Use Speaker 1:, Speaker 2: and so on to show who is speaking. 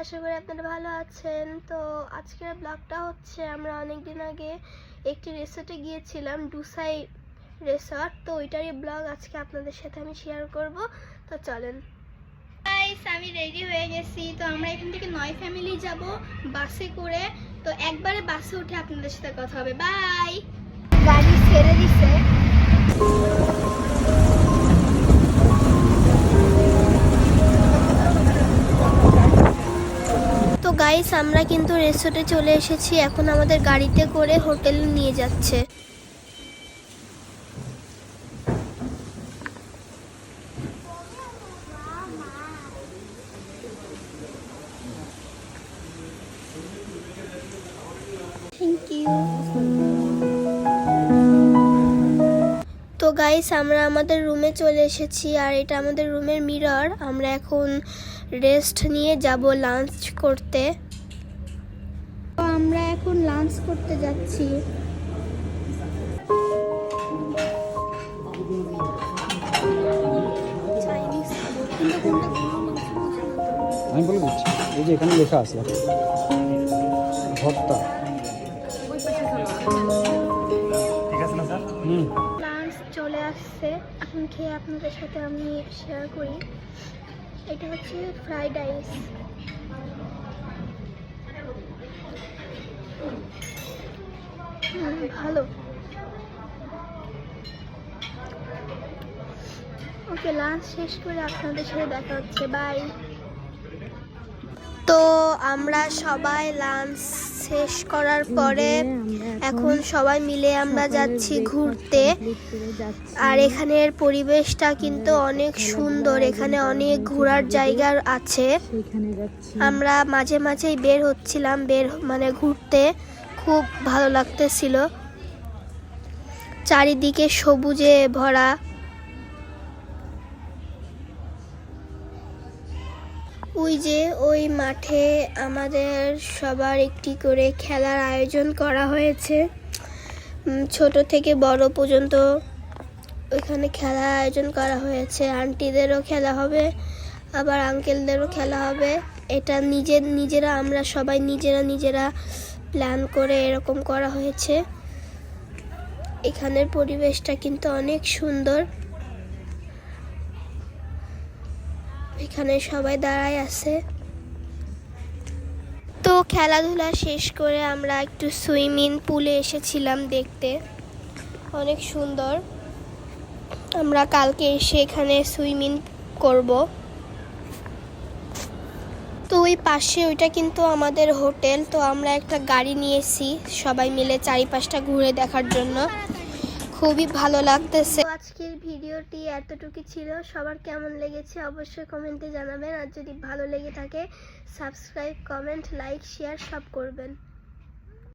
Speaker 1: আশা করি আপনারা ভালো আছেন। তো আজকের ব্লগটা হচ্ছে আমরা অনেক দিন আগে একটি রিসোর্টে গিয়েছিলাম, ডুসাই রিসোর্ট। তো ওইটারই ব্লগ আজকে আপনাদের সাথে আমি শেয়ার করব। তো চলেন গাইস, আমি রেডি হয়ে গেছি। তো আমরা এখান থেকে 9 ফ্যামিলি যাব বাসে করে। তো একবারে বাসে উঠে আপনাদের সাথে কথা হবে। বাই। গাড়ি ছেড়ে দিছে। তো গাইস, আমরা কিন্তু রিসোর্টে চলে এসেছি। এখন আমাদের গাড়িতে করে হোটেলে নিয়ে যাচ্ছে। Thank you. তো গাইস, আমরা আমাদের রুমে চলে এসেছি আর এটা আমাদের রুমের মিরর। আমরা এখন রেস্ট নিয়ে যাব লাঞ্চ করতে। তো আমরা এখন লাঞ্চ করতে যাচ্ছি।
Speaker 2: আমি বলে দিচ্ছি, এই যে এখানে লেখা আছে ভর্তা। ঠিক আছে না স্যার?
Speaker 1: লাঞ্চ চলে আসছে, এখন খেয়ে আপনাদের সাথে আমি শেয়ার করি। এটা হচ্ছে ফ্রাইড রাইস। ভালো। ওকে, লাঞ্চ শেষ করে আপনাদের সাথে দেখা হচ্ছে। বাই। তো আমরা সবাই লাঞ্চ শেষ করার পরে এখন সবাই মিলে আমরা যাচ্ছি ঘুরতে। আর এখানের পরিবেশটা কিন্তু অনেক সুন্দর, এখানে অনেক ঘোরার জায়গা আছে। আমরা মাঝে মাঝেই বের হচ্ছিলাম, মানে ঘুরতে। খুব ভালো লাগতেছিল, চারিদিকে সবুজে ভরা। ওই যে ওই মাঠে আমাদের সবার একটি করে খেলার আয়োজন করা হয়েছে, ছোট থেকে বড় পর্যন্ত ওইখানে খেলার আয়োজন করা হয়েছে। আন্টিদেরও খেলা হবে, আবার আঙ্কেলদেরও খেলা হবে। এটা নিজেরা আমরা সবাই নিজেরা প্ল্যান করে এরকম করা হয়েছে। এখানের পরিবেশটা কিন্তু অনেক সুন্দর। এখানে সবাই দাঁড়ায় আছে। তো খেলাধুলা শেষ করে আমরা একটু সুইমিং পুলে এসেছিলাম দেখতে, অনেক সুন্দর। আমরা কালকে এসে এখানে সুইমিং করব। তো ওই পাশে ওইটা কিন্তু আমাদের হোটেল। তো আমরা একটা গাড়ি নিয়েছি সবাই মিলে চারিপাশটা ঘুরে দেখার জন্য। খুবই ভালো লাগতেছে। আজকের ভিডিওটি এতটুকু ছিল। সবার কেমন লেগেছে অবশ্যই কমেন্টে জানাবেন। আর যদি ভালো লেগে থাকে সাবস্ক্রাইব, কমেন্ট, লাইক, শেয়ার সব করবেন।